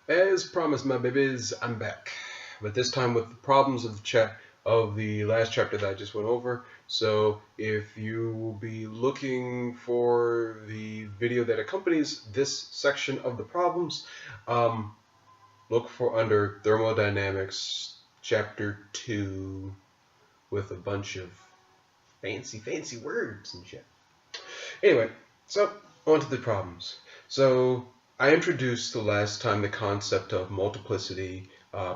As promised, my babies, I'm back. But this time with the problems of the last chapter that I just went over. So if you will be looking for the video that accompanies this section of the problems, look for under Thermodynamics chapter 2 with a bunch of fancy words and shit. Anyway, so on to the problems. So I introduced the last time the concept of multiplicity,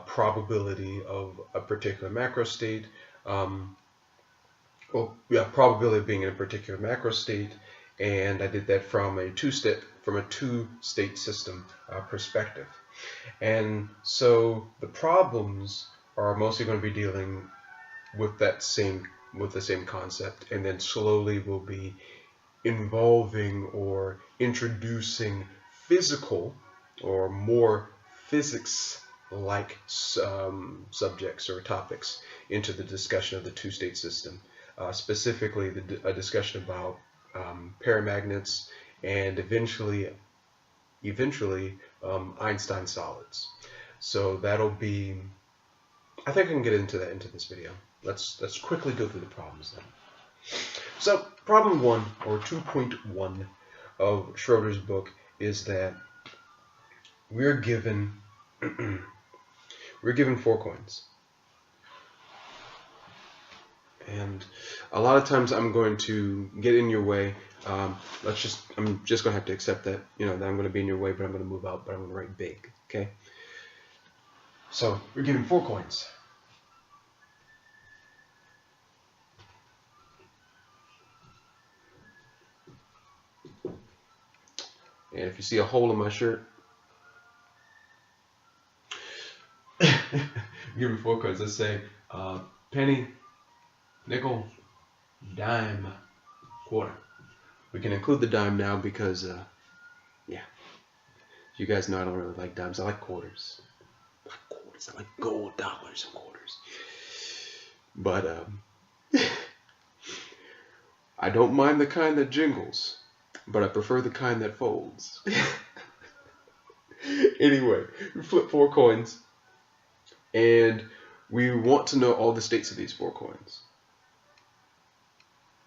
probability of a particular macrostate, probability of being in a particular macrostate, and I did that from a two-state system perspective. And so the problems are mostly going to be dealing with the same concept, and then slowly we'll be involving or introducing physical or more physics-like subjects or topics into the discussion of the two-state system, specifically a discussion about paramagnets and eventually Einstein solids. So that'll be, I think I can get into that into this video. Let's quickly go through the problems then. So problem 1, or 2.1 of Schroeder's book, is that we're given 4 coins, and a lot of times I'm going to get in your way. I'm just going to have to accept that, that I'm going to be in your way, but I'm going to move out, but I'm going to write big. Okay. So we're given 4 coins. And if you see a hole in my shirt, give me 4 coins. Let's say penny, nickel, dime, quarter. We can include the dime now because, yeah, you guys know I don't really like dimes. I like quarters. I like gold dollars and quarters. But I don't mind the kind that jingles, but I prefer the kind that folds. Anyway, we flip 4 coins, and we want to know all the states of these 4 coins.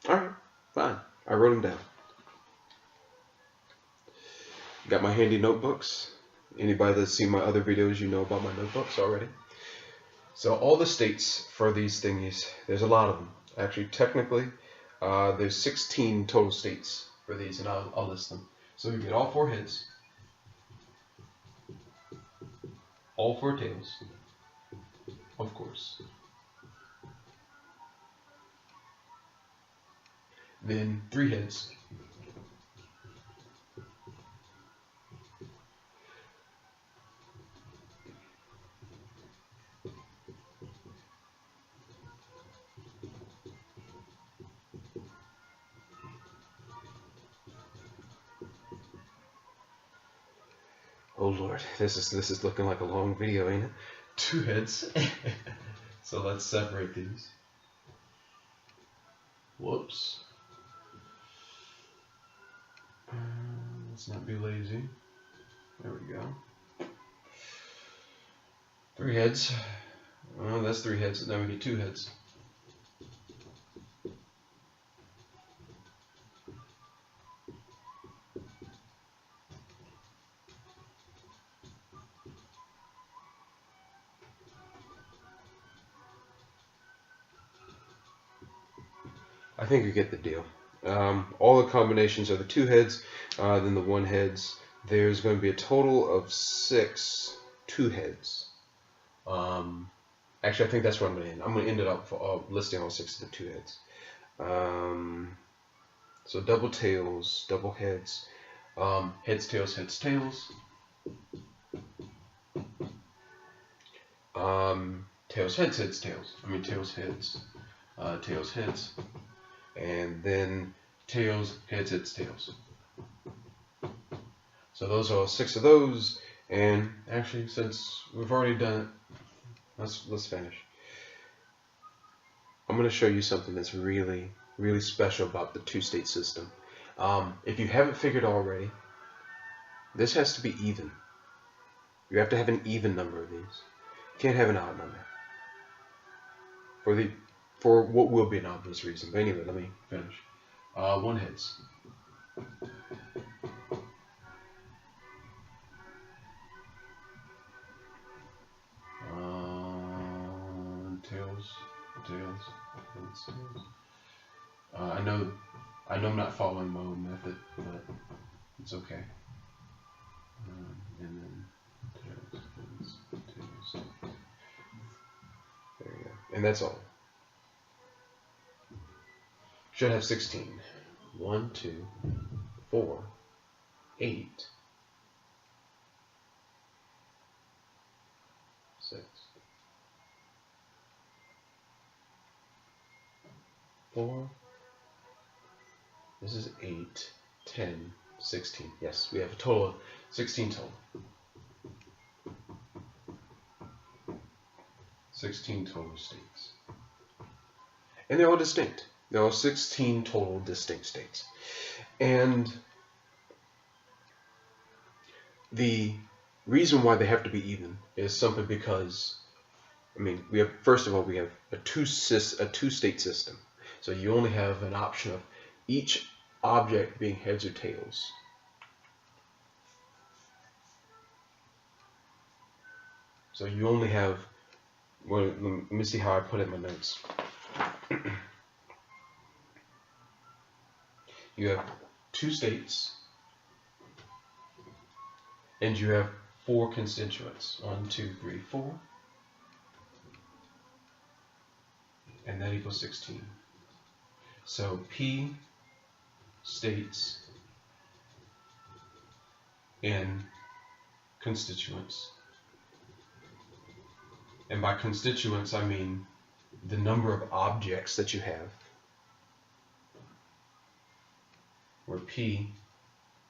Alright, fine. I wrote them down. Got my handy notebooks. Anybody that's seen my other videos, you know about my notebooks already. So all the states for these thingies, there's a lot of them. Actually, technically, there's 16 total states for these, and I'll list them. So we get all 4 heads, all 4 tails, of course. Then 3 heads. Oh Lord, this is looking like a long video, ain't it? 2 heads. So let's separate these. Whoops. Let's not be lazy. There we go. 3 heads. Well, that's 3 heads. Now we get 2 heads. I think you get the deal. All the combinations are the 2 heads, then the 1 heads. There's going to be a total of 6 2 heads. Actually, I think that's where I'm going to end. I'm going to end it up for listing all 6 of the 2 heads. So double tails, double heads, heads, tails, heads, tails. Tails, heads, heads, tails. I mean tails, heads, tails, heads. And then tails, heads, heads, tails. So those are all 6 of those, and actually, since we've already done it, let's finish. I'm going to show you something that's really special about the 2-state system. If you haven't figured already, this has to be even. You have to have an even number of these. You can't have an odd number. For what will be an obvious reason. But anyway, let me finish. 1 heads. Tails. I know I'm not following my own method, but it's okay. And then tails. There you go. And that's all. Should have 16. 1, 2, 4, 8, 6, 4. This is 8, 10, 16. Yes, we have a total of 16 total. 16 total states. And they're all distinct. There are 16 total distinct states. And the reason why they have to be even is simply because, we have, first of all, we have a two-state system. So you only have an option of each object being heads or tails. So you only have, well, let me see how I put it in my notes. You have 2 states, and you have 4 constituents. 1, 2, 3, 4, and that equals 16. So P states in constituents, and by constituents I mean the number of objects that you have, where P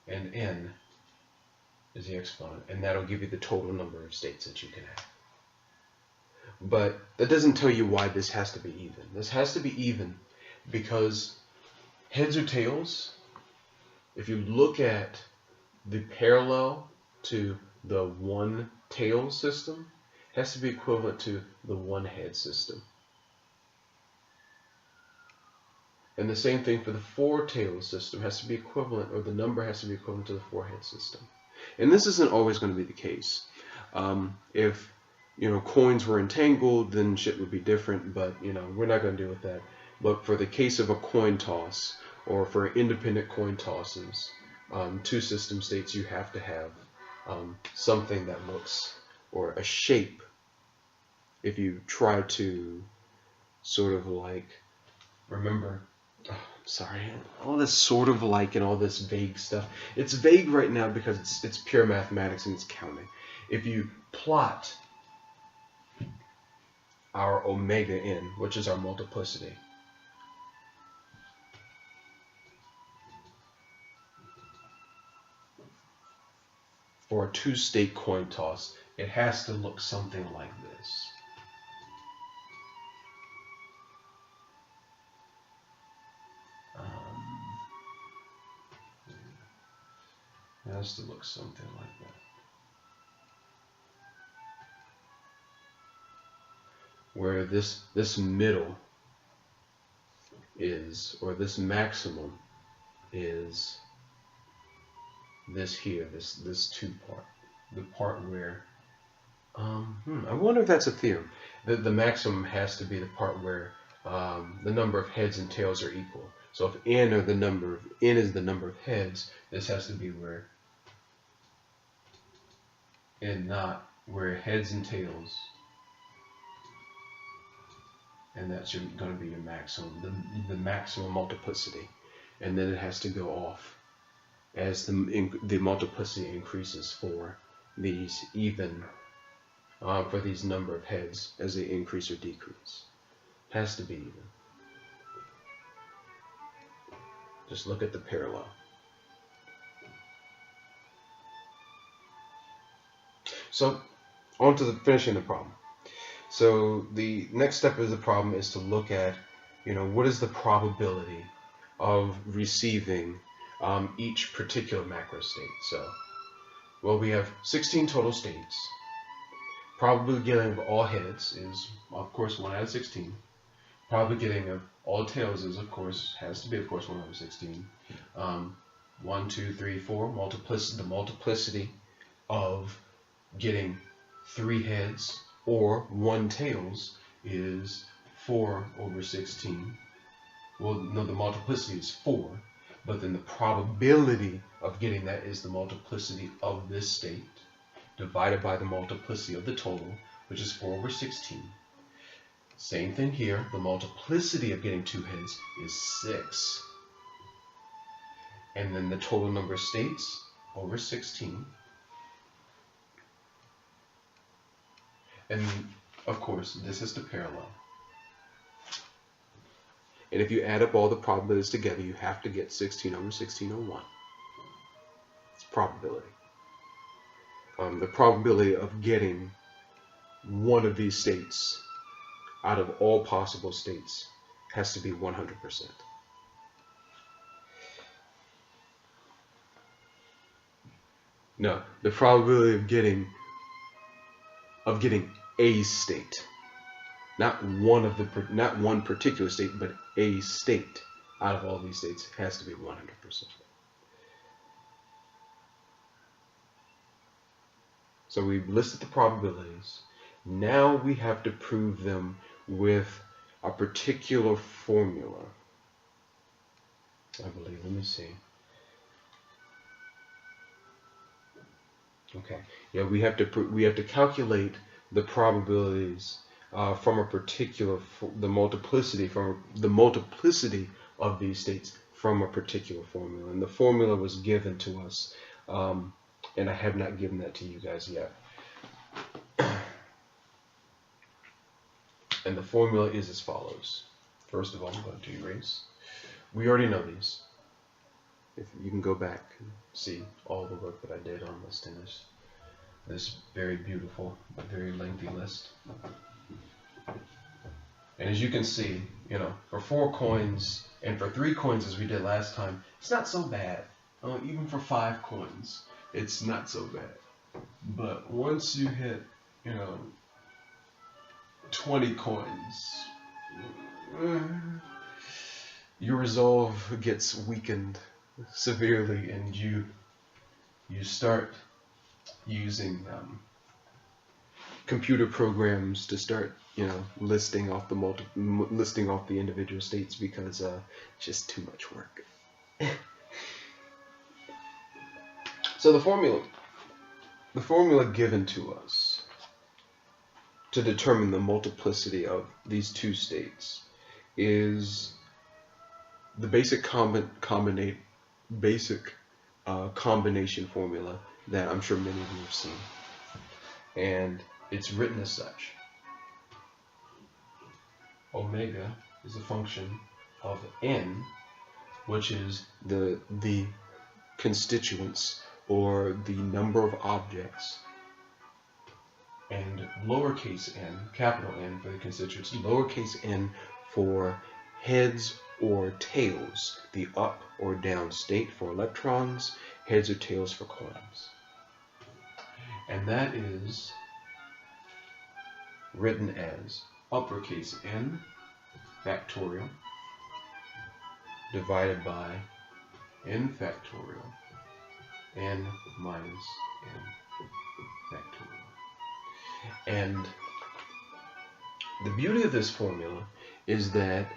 and N is the exponent, and that'll give you the total number of states that you can have. But that doesn't tell you why this has to be even. This has to be even because heads or tails, if you look at the parallel to the 1 tail system, it has to be equivalent to the 1 head system. And the same thing for the 4 tail system, has to be equivalent, or the number has to be equivalent to the 4 head system. And this isn't always going to be the case. If coins were entangled, then shit would be different, but we're not going to deal with that. But for the case of a coin toss, or for independent coin tosses, 2 system states, you have to have something that looks, or a shape. If you try to sort of like, remember, sorry, all this sort of like and all this vague stuff. It's vague right now because it's pure mathematics and it's counting. If you plot our omega n, which is our multiplicity, for a 2-state coin toss, it has to look something like this. It has to look something like that. Where this middle is, or this maximum is this here, this 2 part, the part where I wonder if that's a theorem. The maximum has to be the part where the number of heads and tails are equal. So if n is the number of heads, this has to be where, and not where heads and tails, and that's going to be your maximum, the maximum multiplicity, and then it has to go off as the multiplicity increases for these even, for these number of heads as they increase or decrease. It has to be even. Just look at the parallel. So, on to finishing the problem. So the next step of the problem is to look at, what is the probability of receiving each particular macrostate. So Well, we have 16 total states. Probability of all heads is, of course, 1 out of 16. Probability of all tails is, of course, has to be, of course, 1 over 16. 1, 2, 3, 4. The multiplicity of getting 3 heads or 1 tails is 4 over 16. Well, no, the multiplicity is 4, but then the probability of getting that is the multiplicity of this state divided by the multiplicity of the total, which is 4 over 16. Same thing here. The multiplicity of getting 2 heads is 6. And then the total number of states over 16. And of course, this is the parallel. And if you add up all the probabilities together, you have to get 16 over 1601. It's probability. The probability of getting one of these states out of all possible states has to be 100%. No, the probability of getting a state, not one particular state, but a state out of all these states has to be 100%. So we've listed the probabilities. Now we have to prove them with a particular formula. I believe. Let me see. Okay. Yeah, we have to calculate the probabilities from a particular the multiplicity of these states from a particular formula, and the formula was given to us, and I have not given that to you guys yet. And the formula is as follows. First of all, I'm going to erase. We already know these. If you can go back and see all the work that I did on listing this very beautiful but very lengthy list. And as you can see, you know, for 4 coins and for 3 coins as we did last time, it's not so bad. Even for 5 coins, it's not so bad. But once you hit, you know, 20 coins, your resolve gets weakened severely, and you start using computer programs to start, you know, listing off the individual states, because it's just too much work. So the formula given to us to determine the multiplicity of these 2 states is the basic combination formula that I'm sure many of you have seen, and it's written as such. Omega is a function of n, which is the constituents, or the number of objects, and lowercase n, capital N for the constituents, lowercase n for heads or tails, the up or down state for electrons, heads or tails for coins. And that is written as uppercase N factorial divided by n factorial n minus n factorial. And the beauty of this formula is that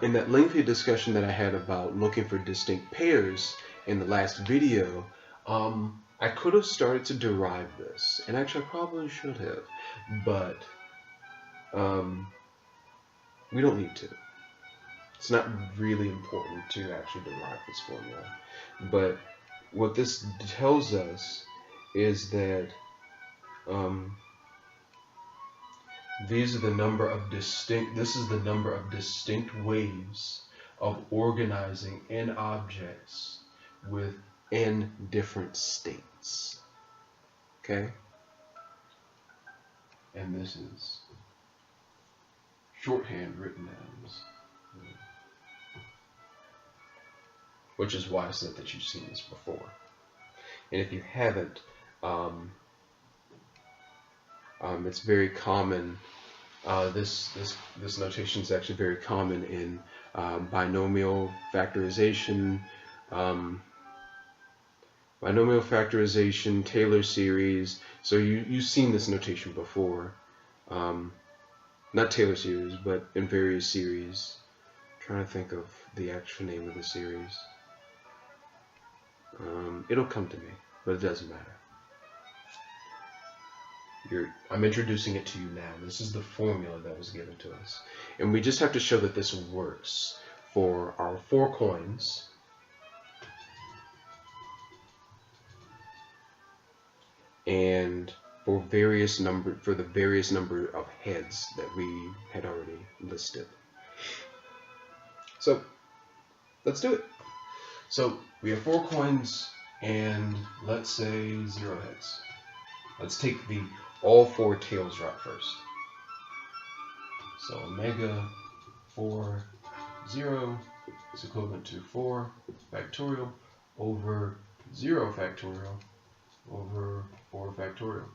in that lengthy discussion that I had about looking for distinct pairs in the last video, I could have started to derive this, and actually I probably should have, but we don't need to. It's not really important to actually derive this formula. But what this tells us is that this is the number of distinct ways of organizing n objects with n different states. Okay? And this is shorthand written as, which is why I said that you've seen this before. And if you haven't, It's very common. This notation is actually very common in binomial factorization, Taylor series. So you've seen this notation before. Not Taylor series, but in various series. I'm trying to think of the actual name of the series. It'll come to me, but it doesn't matter. I'm introducing it to you now. This is the formula that was given to us. And we just have to show that this works for our 4 coins and for the various number of heads that we had already listed. So let's do it. So we have 4 coins and let's say 0 heads. Let's take the all 4 tails route first. So omega 4 0 is equivalent to 4 factorial over 0 factorial over 4 factorial.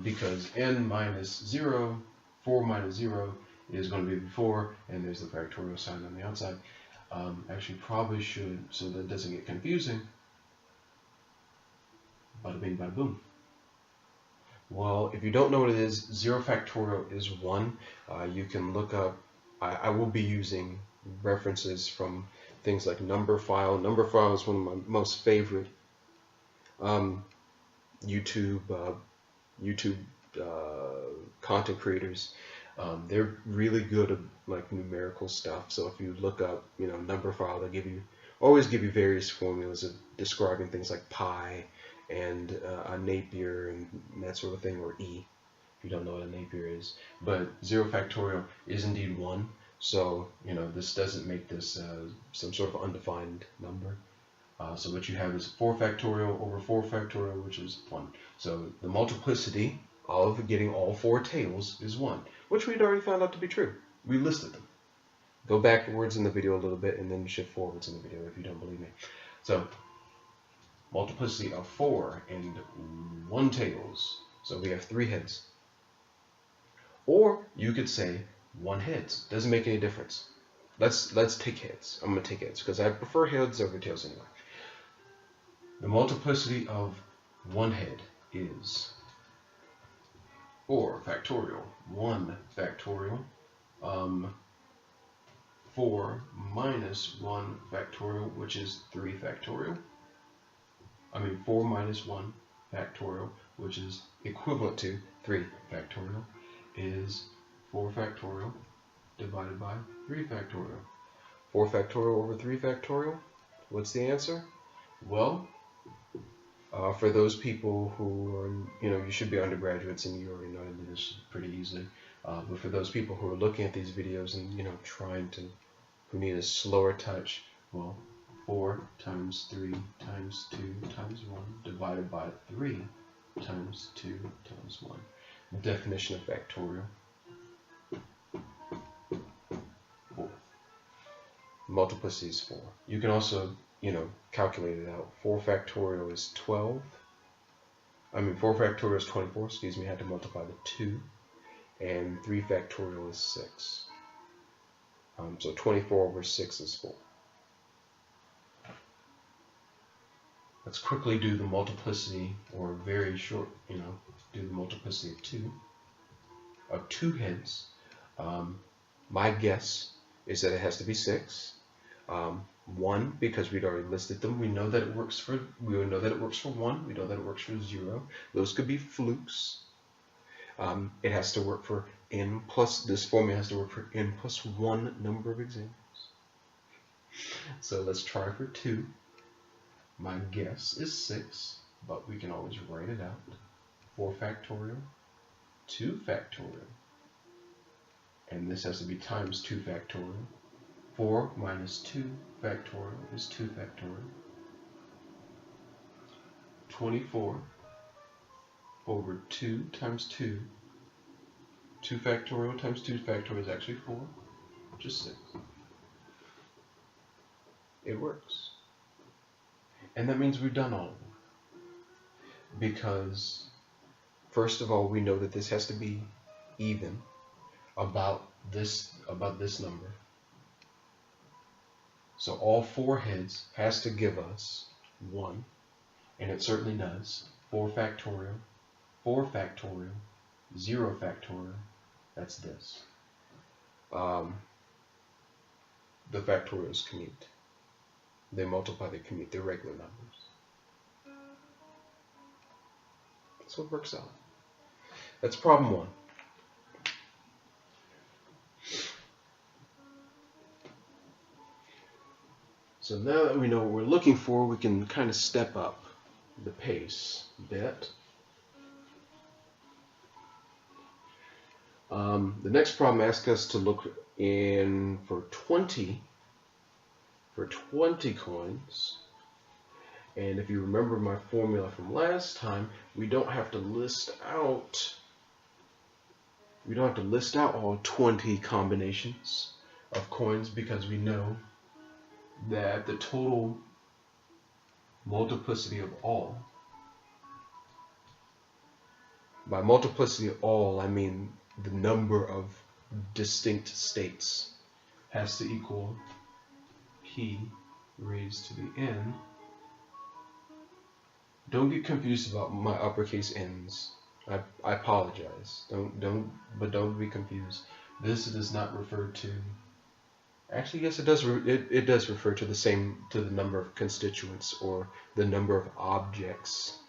Because n minus 0, 4 minus 0 is going to be 4, and there's the factorial sign on the outside. Actually, probably should, so that doesn't get confusing. Bada bing, bada boom. Well, if you don't know what it is, 0 factorial is 1. You can look up, I will be using references from things like Numberphile. Numberphile is one of my most favorite YouTube content creators. They're really good at like numerical stuff. So if you look up, Numberphile, they'll always give you various formulas of describing things like pi and a Napier and that sort of thing, or E, if you don't know what a Napier is. But 0 factorial is indeed 1. So, this doesn't make this some sort of undefined number. So what you have is 4 factorial over 4 factorial, which is 1. So the multiplicity of getting all 4 tails is 1, which we'd already found out to be true. We listed them. Go backwards in the video a little bit and then shift forwards in the video if you don't believe me. So multiplicity of 4 and 1 tails. So we have 3 heads. Or you could say 1 heads. Doesn't make any difference. Let's take heads. I'm going to take heads because I prefer heads over tails anyway. The multiplicity of 1 head is 4 factorial, 1 factorial, 4 minus 1 factorial, which is 3 factorial. 4 minus 1 factorial, which is equivalent to 3 factorial, is 4 factorial divided by 3 factorial. 4 factorial over 3 factorial, what's the answer? Well, for those people who are, you should be undergraduates and you already know to do this pretty easily. But for those people who are looking at these videos and, who need a slower touch, well, 4 times 3 times 2 times 1 divided by 3 times 2 times 1. Definition of factorial. 4. Multiplicity is 4. You can also, calculate it out. 4 factorial is 12. 4 factorial is 24. Excuse me, I had to multiply the 2. And 3 factorial is 6. So 24 over 6 is 4. Let's quickly do the multiplicity, or very short, do the multiplicity of 2 heads. My guess is that it has to be 6. 1, because we'd already listed them. We know that it works for 1. We know that it works for 0. Those could be flukes. It has to work for n plus, this formula has to work for n plus 1 number of examples. So let's try for 2. My guess is 6, but we can always write it out. 4 factorial, 2 factorial, and this has to be times 2 factorial. 4 minus 2 factorial is 2 factorial. 24 over 2 times 2. 2 factorial times 2 factorial is actually 4, which is 6. It works. And that means we've done all of them. because first of all, we know that this has to be even about this number. So all 4 heads has to give us 1, and it certainly does. 4 factorial, 4 factorial, 0 factorial, that's this. The factorials commute. They multiply, they commute, they're regular numbers. That's what works out. That's problem 1. So now that we know what we're looking for, we can kind of step up the pace a bit. The next problem asks us to look in for 20 coins. And if you remember my formula from last time, we don't have to list out all 20 combinations of coins, because we know that the total multiplicity of all, by multiplicity of all I mean the number of distinct states, has to equal p raised to the n. Don't get confused about my uppercase n's. I apologize. Don't be confused. This does not refer to. Actually, yes, it does. It does refer to the number of constituents, or the number of objects.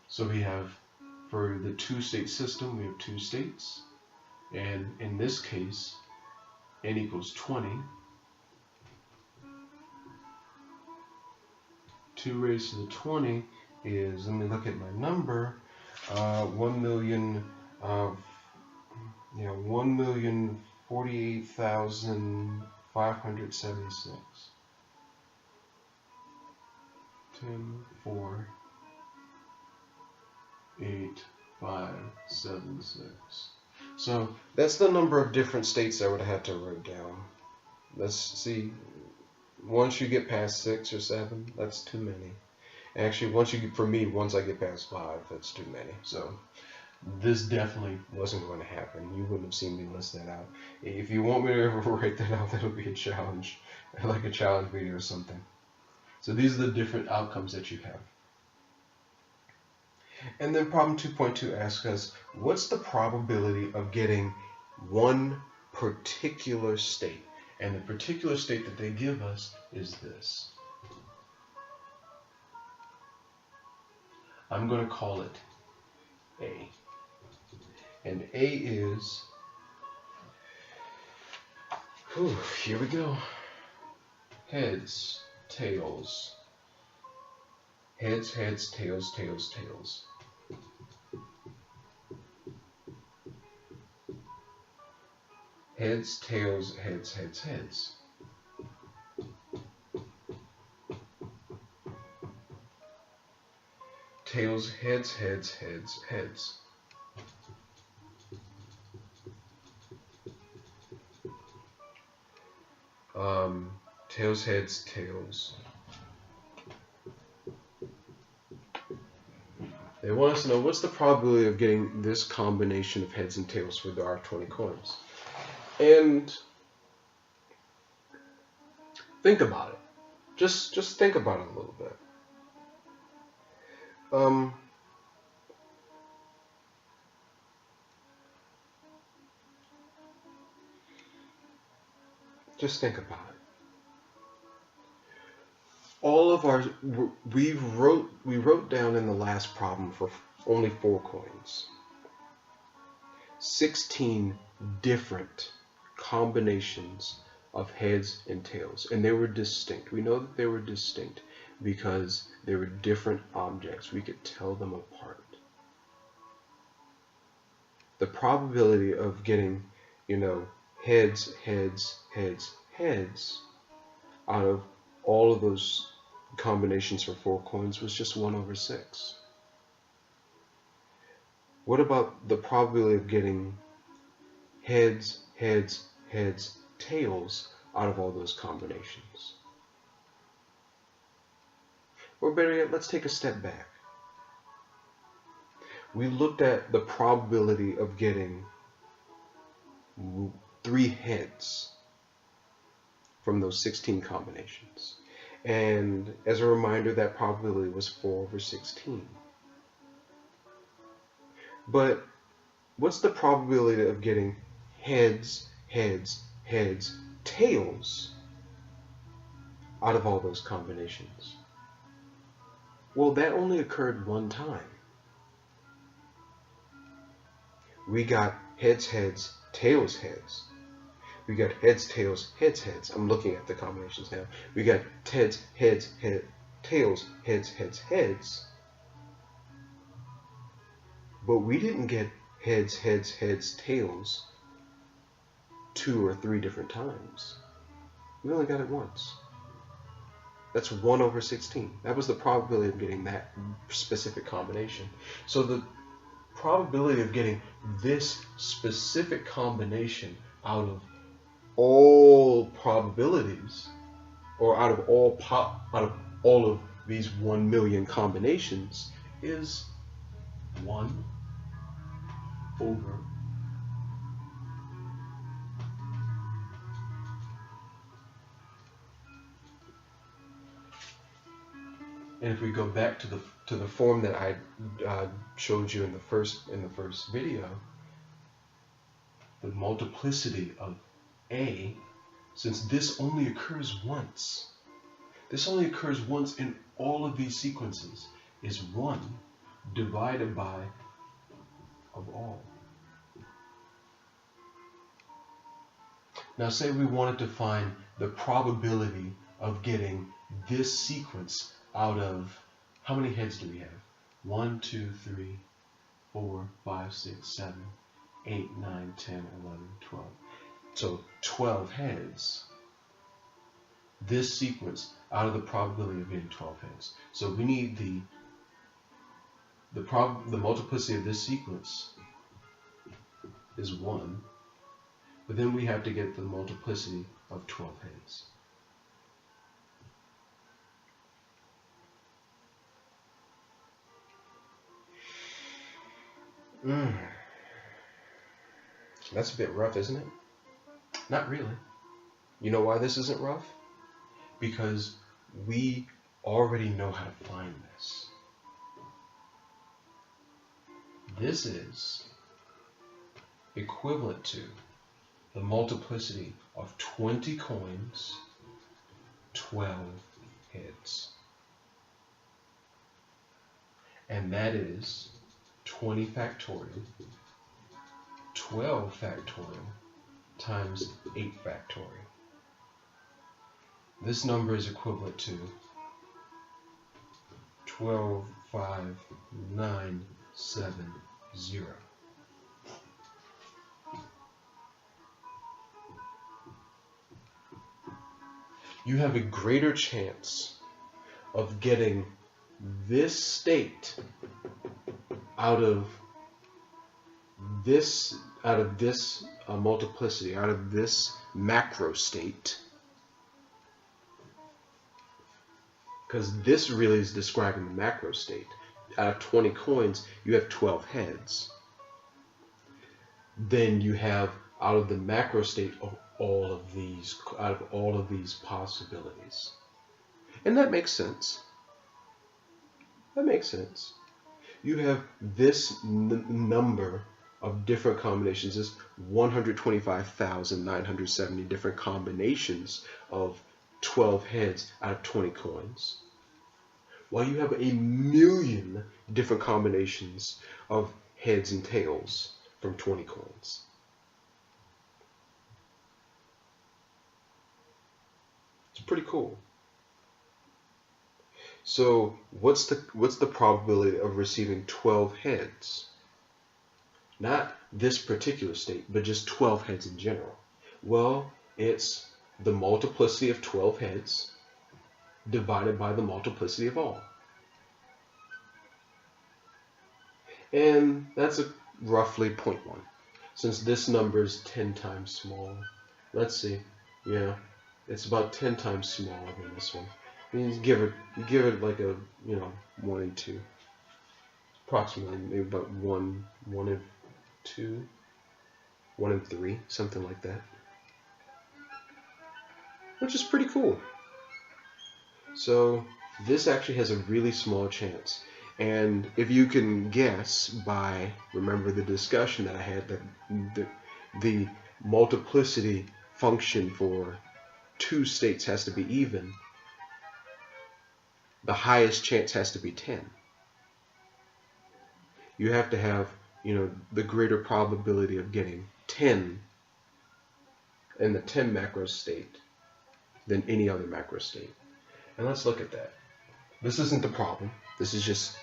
So we have, for the 2-state system, we have 2 states, and in this case, n equals 20. 2 raised to the 20 is, let me look at my number, 1,048,576. 10, 4, 8, 5, 7, 6. So that's the number of different states I would have had to write down. Let's see. Once you get past 6 or 7, that's too many. Actually, once I get past 5, that's too many. So this definitely wasn't going to happen. You wouldn't have seen me list that out. If you want me to ever write that out, that'll be a challenge, like a challenge video or something. So these are the different outcomes that you have. And then problem 2.2 asks us, what's the probability of getting one particular state? And the particular state that they give us is this. I'm going to call it A. And A is, here we go. Heads, tails. Heads, heads, tails, tails, tails. Heads, tails, heads, heads, heads. Tails, heads, heads, heads, heads. Tails, heads, tails. They want us to know what's the probability of getting this combination of heads and tails for our 20 coins. And think about it. Just think about it a little bit. Just think about it. All of our we wrote down in the last problem for only 4 coins. 16 different combinations of heads and tails, and they were distinct. We know that they were distinct because they were different objects. We could tell them apart. The probability of getting, heads, heads, heads, heads out of all of those combinations for 4 coins was just 1/6. What about the probability of getting heads, heads, heads, tails out of all those combinations? Or better yet, let's take a step back. we looked at the probability of getting 3 heads from those 16 combinations. And as a reminder, that probability was 4 over 16. But what's the probability of getting heads, heads, heads, tails out of all those combinations? Well, that only occurred one time. We got heads, heads, tails, heads. We got heads, tails, heads, heads. I'm looking at the combinations now. We got heads, heads, tails, heads, heads, heads. But we didn't get heads, heads, heads, tails 2 or 3 different times. We only got it once. That's 1 over 16. That was the probability of getting that specific combination. So the probability of getting this specific combination out of all probabilities, or out of all of these 1 million combinations, is 1 over . And if we go back to the form that I showed you in the first video, the multiplicity of A, since this only occurs once, in all of these sequences, is 1 divided by of all. Now say we wanted to find the probability of getting this sequence out of, how many heads do we have? 1, 2, 3, 4, 5, 6, 7, 8, 9, 10, 11, 12. So 12 heads. This sequence out of the probability of getting 12 heads. So we need the multiplicity of this sequence is 1, but then we have to get the multiplicity of 12 heads. That's a bit rough, isn't it? Not really. You know why this isn't rough? Because we already know how to find this. This is equivalent to the multiplicity of 20 coins, 12 heads. And that is 20 factorial, 12 factorial times 8 factorial. This number is equivalent to 12,5,9,7,0. You have a greater chance of getting this state out of this multiplicity, out of this macro state, because this really is describing the macro state. Out of 20 coins, you have 12 heads. Then you have out of the macro state of all of these possibilities. And that makes sense. That makes sense. You have this number of different combinations, this 125,970 different combinations of 12 heads out of 20 coins, while you have 1,000,000 different combinations of heads and tails from 20 coins. It's pretty cool. So what's the probability of receiving 12 heads? Not this particular state, but just 12 heads in general. Well, it's the multiplicity of 12 heads divided by the multiplicity of all. And that's roughly 0.1. Since this number is 10 times smaller. Let's see. Yeah, it's about 10 times smaller than this one. You give it like a, 1 and 2. approximately maybe about 1 and 2, 1 and 3, something like that, which is pretty cool. So this actually has a really small chance. And if you can guess by, remember the discussion that I had, that the multiplicity function for 2 states has to be even, the highest chance has to be 10. You have to have, the greater probability of getting 10 in the 10 macro state than any other macro state. And let's look at that. This isn't the problem. This is just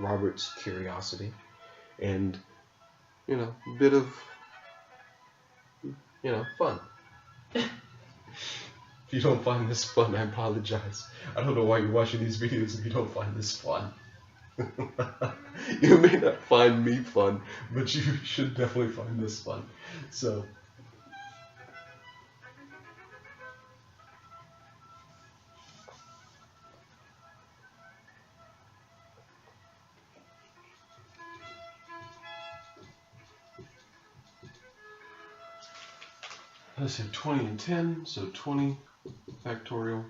Robert's curiosity and, a bit of, fun. If you don't find this fun, I apologize. I don't know why you're watching these videos if you don't find this fun. You may not find me fun, but you should definitely find this fun. So, let's say 20 and 10, so 20 factorial,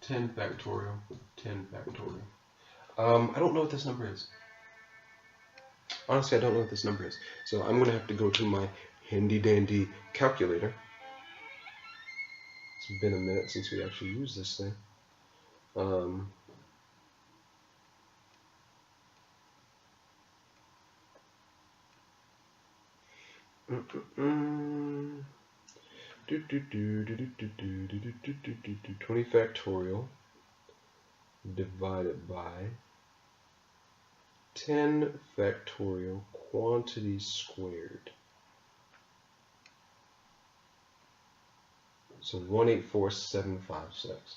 10 factorial, 10 factorial. I don't know what this number is. Honestly, I don't know what this number is. So I'm going to have to go to my handy-dandy calculator. It's been a minute since we actually used this thing. $20 factorial divided by 10 factorial quantity squared. So 184756.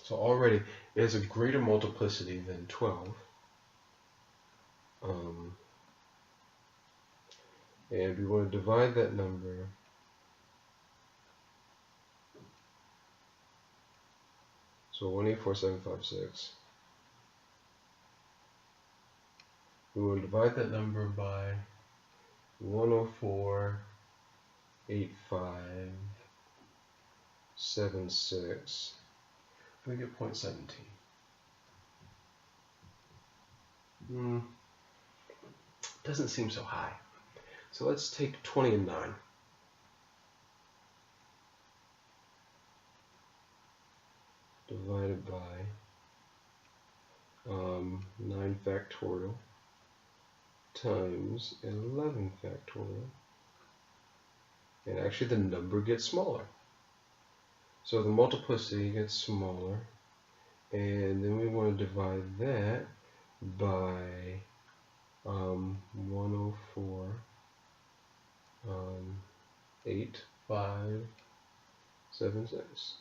So already it has a greater multiplicity than 12. And we want to divide that number so 184756. We will divide that number by 104.8576. We get 0.17. Doesn't seem so high. So let's take 20 and 9. Divided by 9 factorial times 11 factorial. And actually the number gets smaller. So the multiplicity gets smaller. And then we want to divide that by 104.8576.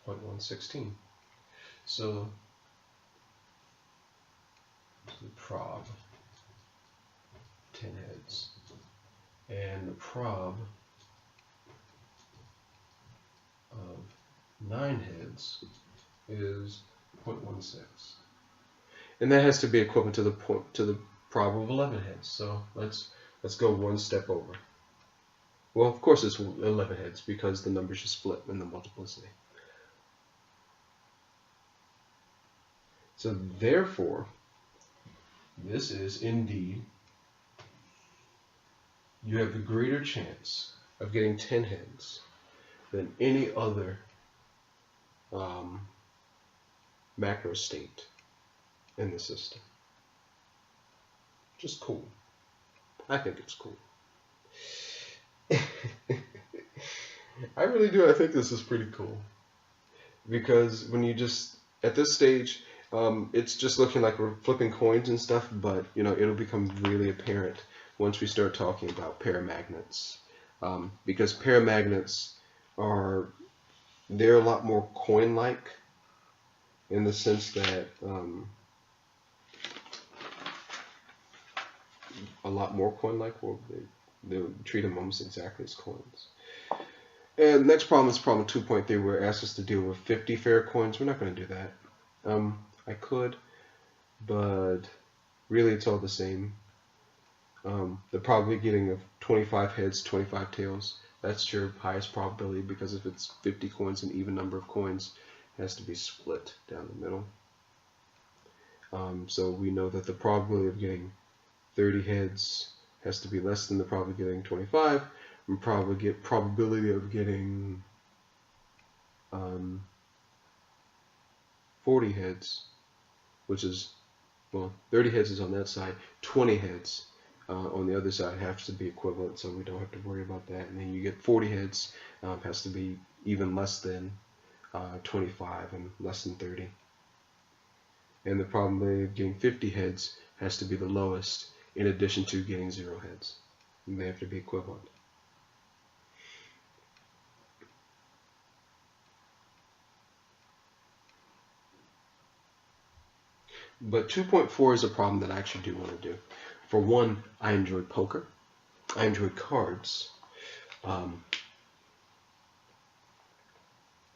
0.116. So the prob 10 heads, and the prob of 9 heads is 0.16, and that has to be equivalent to the prob of 11 heads. So let's go one step over. Well, of course it's 11 heads because the numbers just split in the multiplicity. So therefore, this is indeed, you have the greater chance of getting 10 heads than any other macro state in the system. Just cool. I think it's cool. I really do. I think this is pretty cool. Because when you just, at this stage, it's just looking like we're flipping coins and stuff, but it'll become really apparent once we start talking about paramagnets. Because paramagnets they're a lot more coin-like in the sense that a lot more coin-like. Well, treat them almost exactly as coins. And next problem is problem 2.3, where it asks us to deal with 50 fair coins. We're not going to do that. I could, but really it's all the same. The probability of getting 25 heads, 25 tails, that's your highest probability, because if it's 50 coins, an even number of coins has to be split down the middle. So we know that the probability of getting 30 heads has to be less than the probability of getting 25, and probability of getting 40 heads, which is, well, 30 heads is on that side, 20 heads on the other side has to be equivalent, so we don't have to worry about that. And then you get 40 heads, has to be even less than 25 and less than 30. And the probability of getting 50 heads has to be the lowest, in addition to getting 0 heads. And they have to be equivalent. But 2.4 is a problem that I actually do want to do. For one, I enjoy poker. I enjoy cards. Don't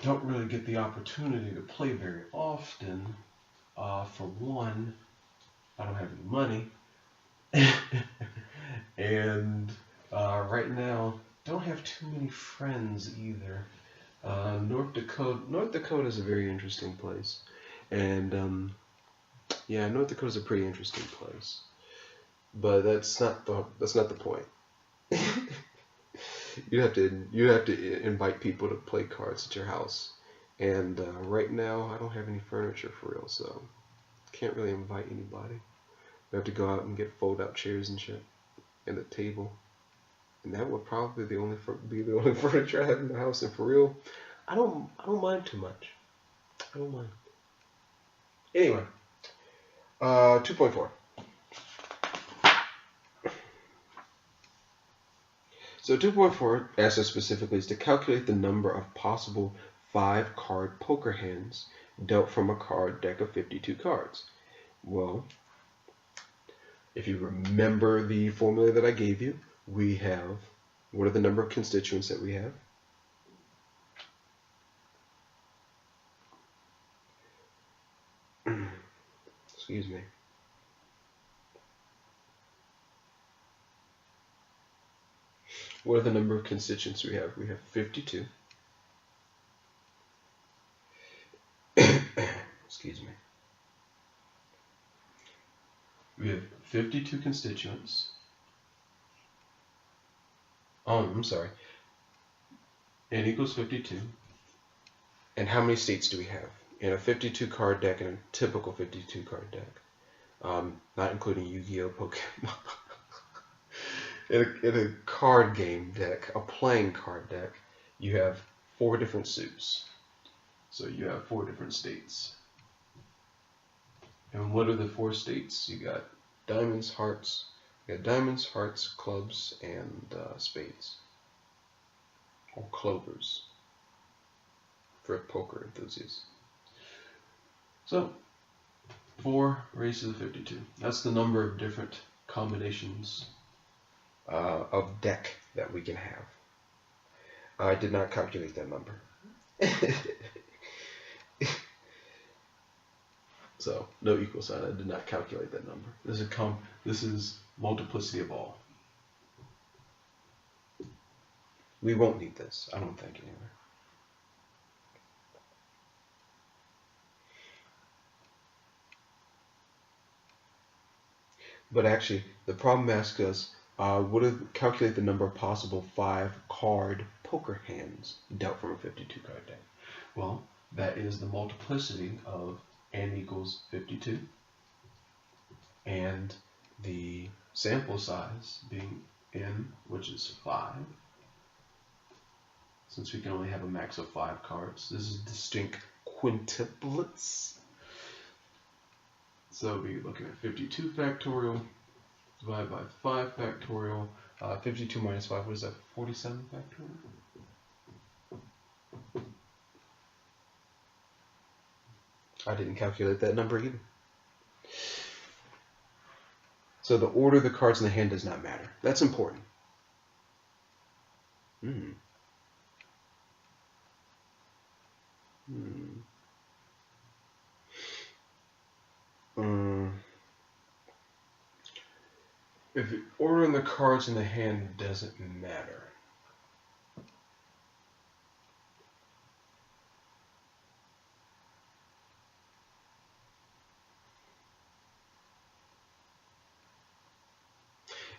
really get the opportunity to play very often. For one, I don't have any money. And right now, don't have too many friends either. North Dakota is a very interesting place. And yeah, North Dakota is a pretty interesting place. But that's not the point. you have to invite people to play cards at your house, and right now I don't have any furniture for real, so can't really invite anybody. We have to go out and get fold-out chairs and shit, and a table, and that would probably be the only furniture I have in the house. And for real, I don't mind too much. I don't mind. Anyway, 2.4. So 2.4 asks us specifically is to calculate the number of possible 5-card poker hands dealt from a card deck of 52 cards. Well, if you remember the formula that I gave you, we have, what are the number of constituents that we have? Excuse me. What are the number of constituents we have? We have 52. Excuse me. We have 52 constituents. Oh, I'm sorry. N equals 52. And how many states do we have in a 52 card deck and a typical 52 card deck? Not including Yu-Gi-Oh, Pokemon. In a card game deck, a playing card deck, you have 4 different suits. So you have 4 different states. And what are the 4 states? You got diamonds, hearts. You got diamonds, hearts, clubs, and spades. Or clovers for poker enthusiasts. So 4 raised to the 52. That's the number of different combinations of deck that we can have. I did not calculate that number. So no equal sign. I did not calculate that number. This is multiplicity of all. We won't need this, I don't think, anyway. But actually, the problem asks us, calculate the number of possible 5-card poker hands dealt from a 52 card deck. Well, that is the multiplicity of n equals 52, and the sample size being n, which is 5. Since we can only have a max of 5 cards, this is distinct quintuplets. So we're looking at 52 factorial divided by 5 factorial. 52 minus 5, what is that? 47 factorial? I didn't calculate that number either. So the order of the cards in the hand does not matter. That's important. If ordering the cards in the hand doesn't matter.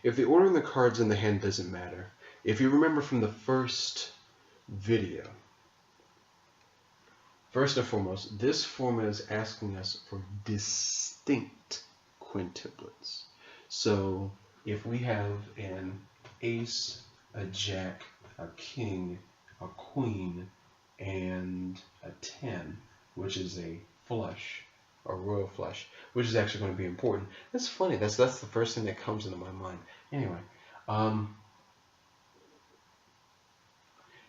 If the ordering the cards in the hand doesn't matter, if you remember from the first video, first and foremost, this formula is asking us for distinct quintuplets. So if we have an ace, a jack, a king, a queen, and a 10, which is a flush, a royal flush, which is actually going to be important. That's funny. That's the first thing that comes into my mind. Anyway,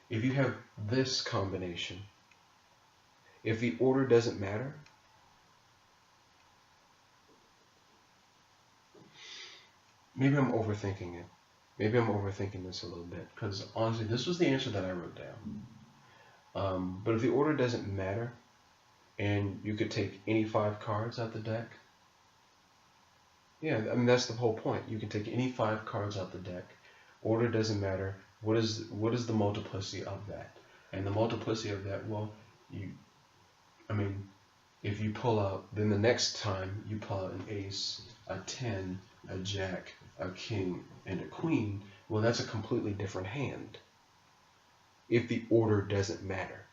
if you have this combination, if the order doesn't matter, maybe I'm overthinking it. Maybe I'm overthinking this a little bit, because honestly, this was the answer that I wrote down. But if the order doesn't matter, and you could take any 5 cards out the deck, yeah, I mean that's the whole point. You can take any 5 cards out the deck. Order doesn't matter. What is the multiplicity of that? And the multiplicity of that, well, if you pull out, then the next time you pull out an ace, a 10, a jack, a king, and a queen, well, that's a completely different hand. If the order doesn't matter,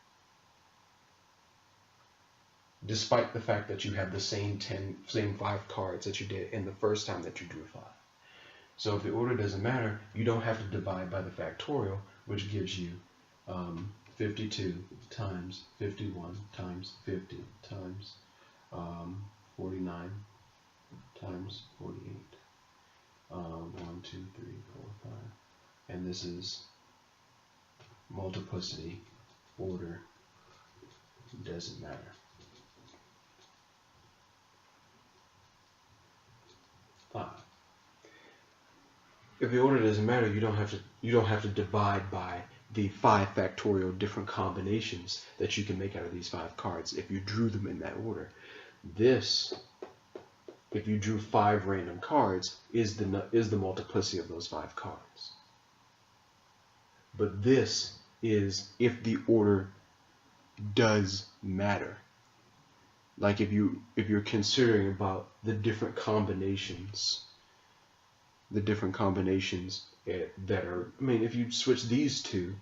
despite the fact that you have the same 5 cards that you did in the first time that you drew 5. So if the order doesn't matter, you don't have to divide by the factorial, which gives you 52 times 51 times 50 times 49 times 48. 1, 2, 3, 4, 5. And this is multiplicity. Order doesn't matter. If the order doesn't matter, you don't have to divide by the 5 factorial different combinations that you can make out of these 5 cards if you drew them in that order. This, if you drew 5 random cards, is the multiplicity of those 5 cards. But this is if the order does matter. Like if you're considering about the different combinations that are, if you switch these two,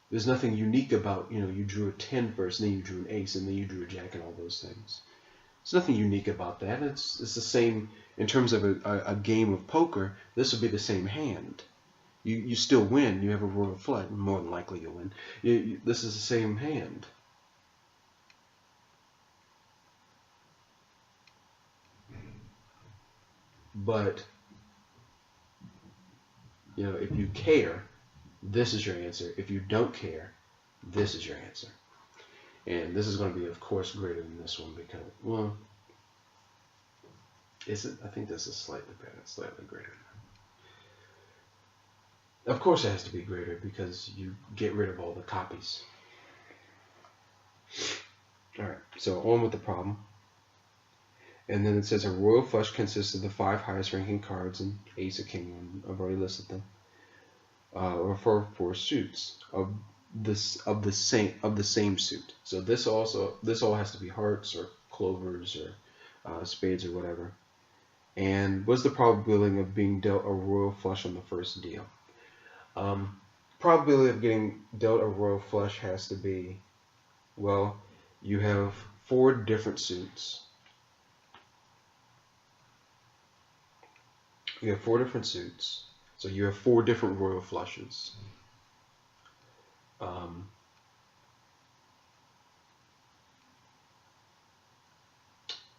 there's nothing unique about, you drew a 10 first, and then you drew an ace, and then you drew a jack, and all those things. There's nothing unique about that. It's the same in terms of a game of poker. This would be the same hand. You still win. You have a royal flush. More than likely you'll win. This is the same hand. But if you care, this is your answer. If you don't care, this is your answer. And this is going to be, of course, greater than this one because, well, is it? I think this is slightly better, slightly greater. Of course it has to be greater because you get rid of all the copies. Alright, so on with the problem. And then it says a royal flush consists of the 5 highest ranking cards and ace, a king. I've already listed them. Or for 4 suits of the same suit. So this all has to be hearts or clovers or spades or whatever. And what's the probability of being dealt a royal flush on the first deal? Probability of getting dealt a royal flush has to be, well, you have 4 different suits. You have 4 different suits, so you have 4 different royal flushes.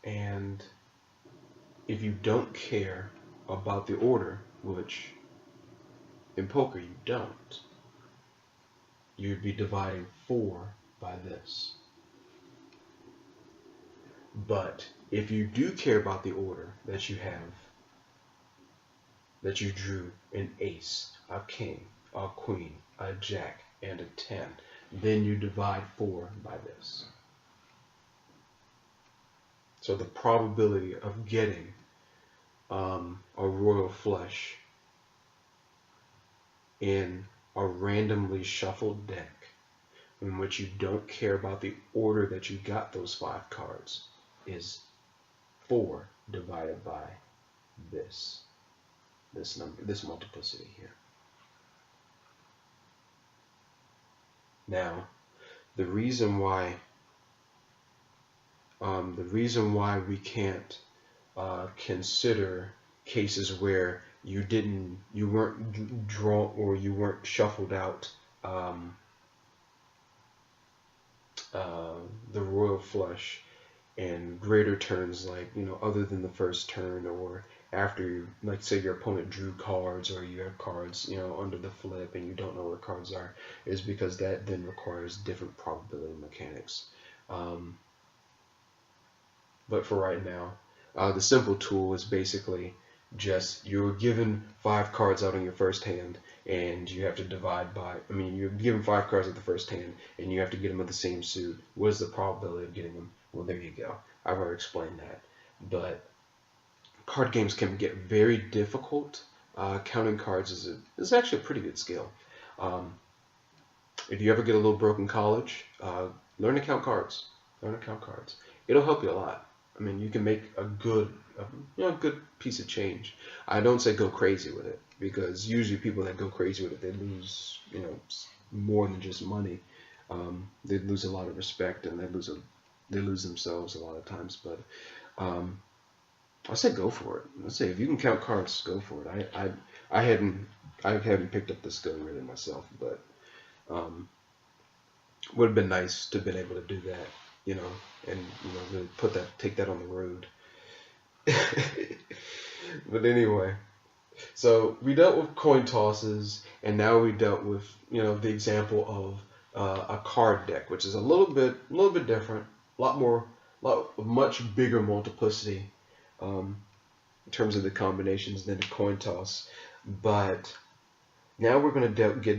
And if you don't care about the order, which in poker you don't, you'd be dividing 4 by this. But if you do care about the order that you have, that you drew an ace, a king, a queen, a jack, and a 10. Then you divide 4 by this. So the probability of getting a royal flush in a randomly shuffled deck in which you don't care about the order that you got those 5 cards is 4 divided by this number, this multiplicity here. Now, the reason why we can't consider cases where you weren't drawn or you weren't shuffled out the royal flush in greater turns, like, other than the first turn, or after, like, say your opponent drew cards, or you have cards, under the flip and you don't know what cards are, is because that then requires different probability mechanics. But for right now, the simple tool is basically just you're given 5 cards out on your first hand, and you have to divide by, you're given 5 cards at the first hand, and you have to get them with the same suit. What is the probability of getting them? Well, there you go. I've already explained that. But card games can get very difficult. Counting cards is actually a pretty good skill. If you ever get a little broke in college, learn to count cards. Learn to count cards. It'll help you a lot. You can make a good piece of change. I don't say go crazy with it, because usually people that go crazy with it, they lose, more than just money. They lose a lot of respect, and they lose themselves a lot of times. But I say go for it. I say if you can count cards, go for it. I haven't picked up the skill really myself, but would have been nice to have been able to do that. And really take that on the road. But anyway, so we dealt with coin tosses, and now we dealt with the example of a card deck, which is a little bit different, much bigger multiplicity in terms of the combinations than a coin toss. But now we're going to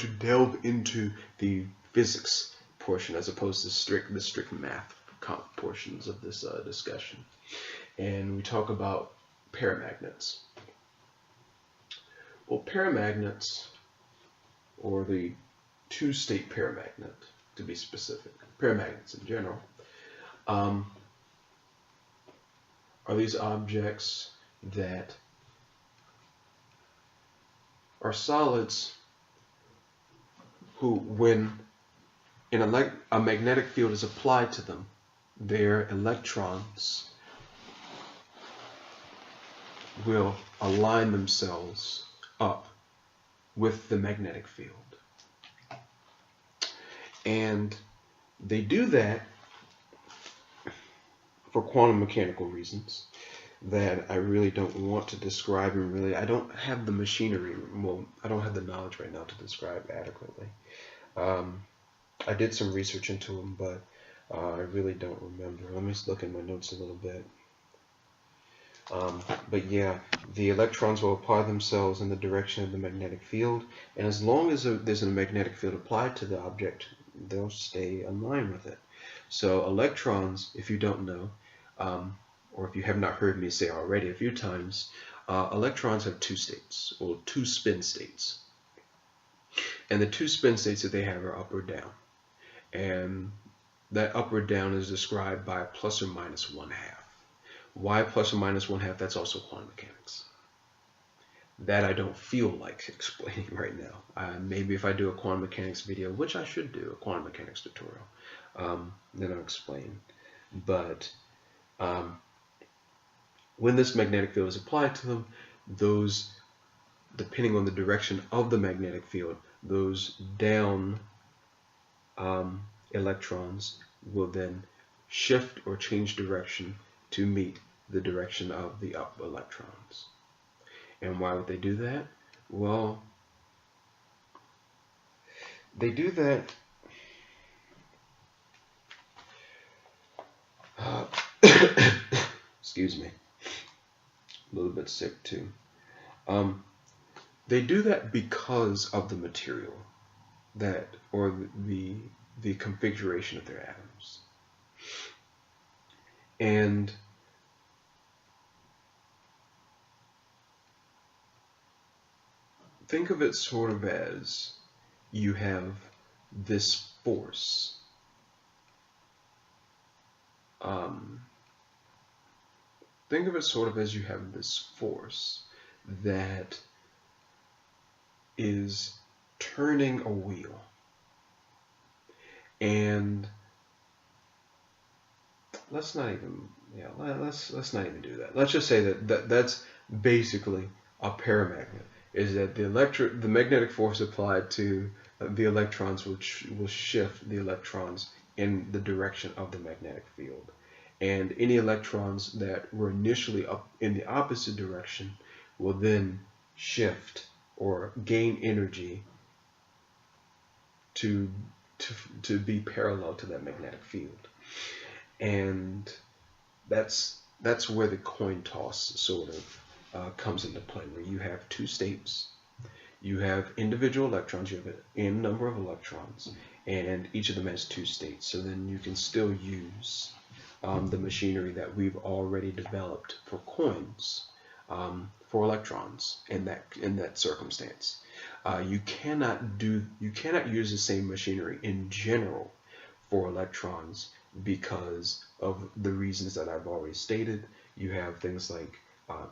delve into the physics portion, as opposed to the strict math portions of this discussion. And we talk about paramagnets. Well, paramagnets, or the two-state paramagnet, to be specific, paramagnets in general, are these objects that are solids who, when a magnetic field is applied to them, their electrons will align themselves up with the magnetic field. And they do that for quantum mechanical reasons that I really don't want to describe, and I don't have the machinery, I don't have the knowledge right now to describe adequately. I did some research into them, but I really don't remember. Let me just look in my notes a little bit. But yeah, the electrons will apply themselves in the direction of the magnetic field, and as long as there's a magnetic field applied to the object, they'll stay in line with it. So electrons, if you don't know, or if you have not heard me say already a few times, electrons have 2 states, or 2 spin states. And the 2 spin states that they have are up or down. And that up or down is described by plus or minus 1/2. Why plus or minus 1/2? That's also quantum mechanics. That I don't feel like explaining right now. Maybe if I do a quantum mechanics video, which I should do, a quantum mechanics tutorial, then I'll explain. But when this magnetic field is applied to them, those, depending on the direction of the magnetic field, those down electrons will then shift or change direction to meet the direction of the up electrons. And why would they do that? Well, they do that excuse me, a little bit sick too. They do that because of the material that, or the configuration of their atoms. And think of it sort of as you have this force. Think of it sort of as you have this force that is turning a wheel. And let's not even do that. Let's just say that's basically a paramagnet. Is that the magnetic force applied to the electrons will shift the electrons in the direction of the magnetic field. And any electrons that were initially up in the opposite direction will then shift or gain energy to be parallel to that magnetic field. And that's where the coin toss sort of comes into play, where you have two states, you have individual electrons, you have an n number of electrons, and each of them has two states. So then you can still use the machinery that we've already developed for coins for electrons in that circumstance. You cannot use the same machinery in general for electrons because of the reasons that I've already stated. You have things like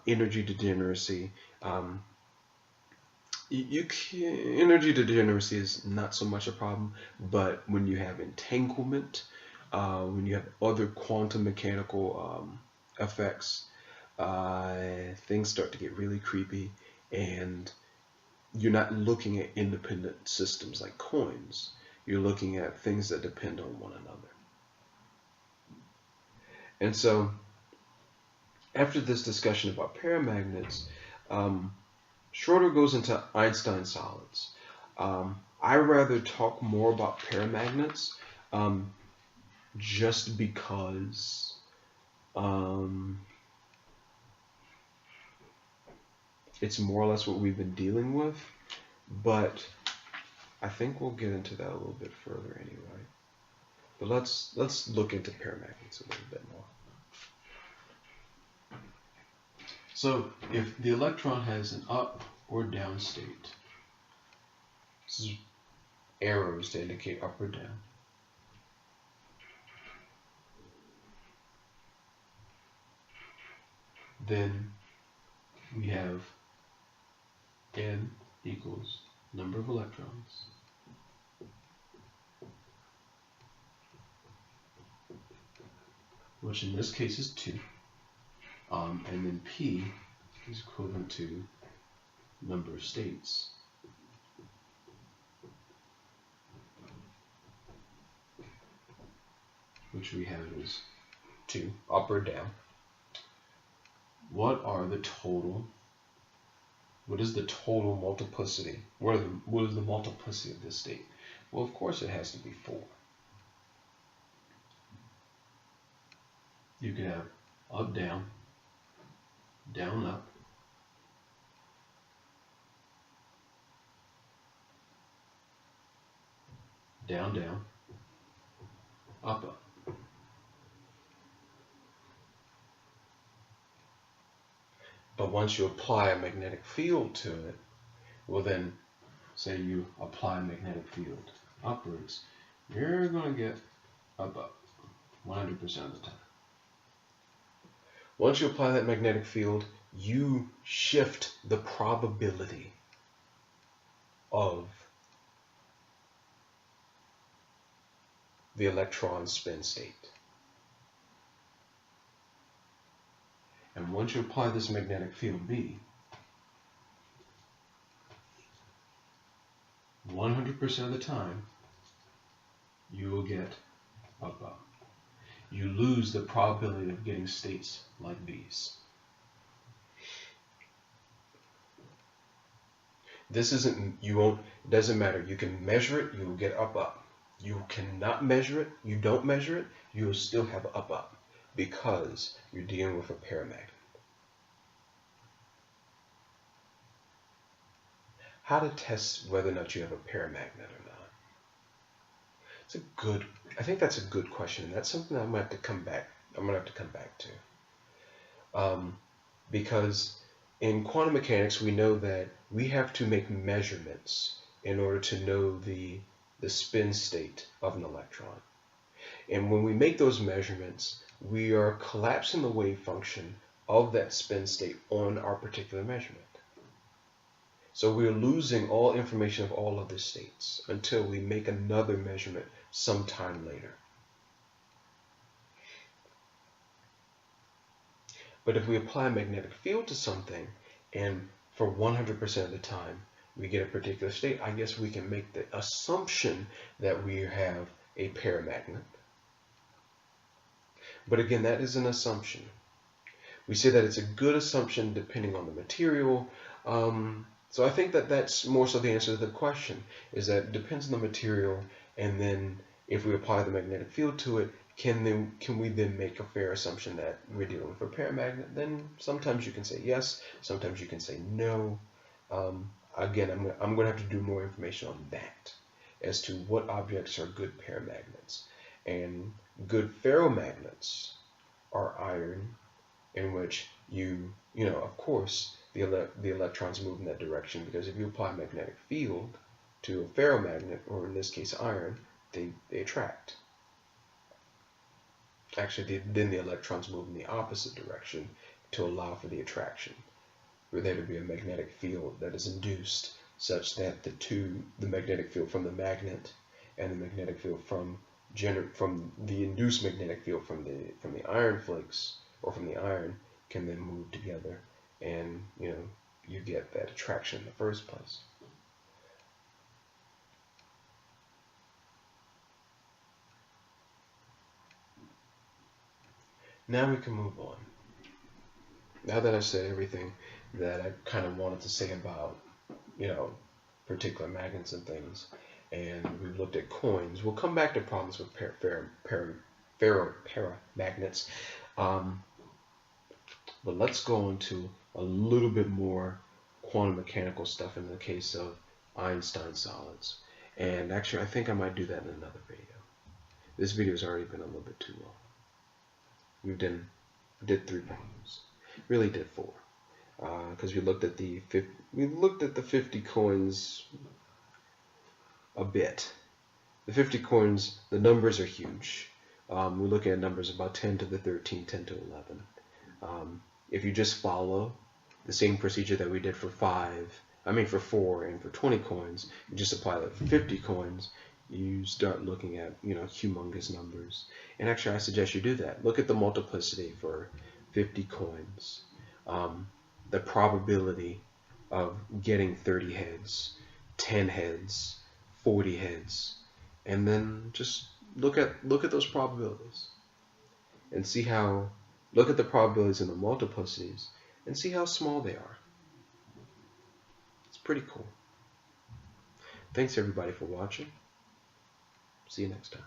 energy degeneracy. Energy degeneracy is not so much a problem, but when you have entanglement, when you have other quantum mechanical effects, things start to get really creepy, and you're not looking at independent systems like coins. You're looking at things that depend on one another. And so, after this discussion about paramagnets, Schroeder goes into Einstein solids. I rather talk more about paramagnets just because it's more or less what we've been dealing with, but I think we'll get into that a little bit further anyway. But let's look into paramagnets a little bit more. So if the electron has an up or down state, this is arrows to indicate up or down. Then we have n equals number of electrons which in this case is 2, and then P is equivalent to number of states, which we have as 2, up or down. What is the total multiplicity? What is the multiplicity of this state? Well, of course it has to be 4. You could have up, down, down, up, down, down, up, up. But once you apply a magnetic field to it, well then, say you apply a magnetic field upwards, you're going to get up, up, 100% of the time. Once you apply that magnetic field, you shift the probability of the electron's spin state. And once you apply this magnetic field B, 100% of the time, you will get up, up. You lose the probability of getting states like these. This isn't, it doesn't matter. You can measure it, you will get up, up. You cannot measure it, you don't measure it, you will still have up, up, because you're dealing with a paramagnet. how to test whether or not you have a paramagnet or not. I think that's a good question, and that's something I'm gonna have to come back to. Because in quantum mechanics, we know that we have to make measurements in order to know the spin state of an electron. And when we make those measurements, we are collapsing the wave function of that spin state on our particular measurement. So we're losing all information of all of the states until we make another measurement sometime later. But if we apply a magnetic field to something, and for 100% of the time we get a particular state, I guess we can make the assumption that we have a paramagnet. But again, that is an assumption. We say that it's a good assumption depending on the material. So I think that that's more so the answer to the question, is that it depends on the material, and then if we apply the magnetic field to it, can we then make a fair assumption that we're dealing with a paramagnet? Then sometimes you can say yes, sometimes you can say no. Again, I'm going to have to do more information on that as to what objects are good paramagnets. And good ferromagnets are iron, in which of course, the electrons move in that direction, because if you apply a magnetic field to a ferromagnet, or in this case iron, they attract. Actually, then the electrons move in the opposite direction to allow for the attraction, for there to be a magnetic field that is induced, such that the magnetic field from the magnet and the magnetic field from the induced magnetic field from the iron flakes, or from the iron, can then move together, and you get that attraction in the first place. Now we can move on. Now that I've said everything that I kind of wanted to say about particular magnets and things, and we've looked at coins, we'll come back to problems with paramagnet. But let's go on to a little bit more quantum mechanical stuff in the case of Einstein solids. And actually, I think I might do that in another video. This video has already been a little bit too long. We did 3 problems. Really did 4, because we looked at the 50 coins a bit. The 50 coins, the numbers are huge. We're looking at numbers about 10 to the 13, 10 to 11. If you just follow the same procedure that we did for 4 and for 20 coins, you just apply that for 50 coins, you start looking at humongous numbers. And actually, I suggest you do that. Look at the multiplicity for 50 coins, the probability of getting 30 heads, 10 heads, 40 heads, and then just look at those probabilities and see how. Look at the probabilities and the multiplicities and see how small they are. It's pretty cool. Thanks everybody for watching. See you next time.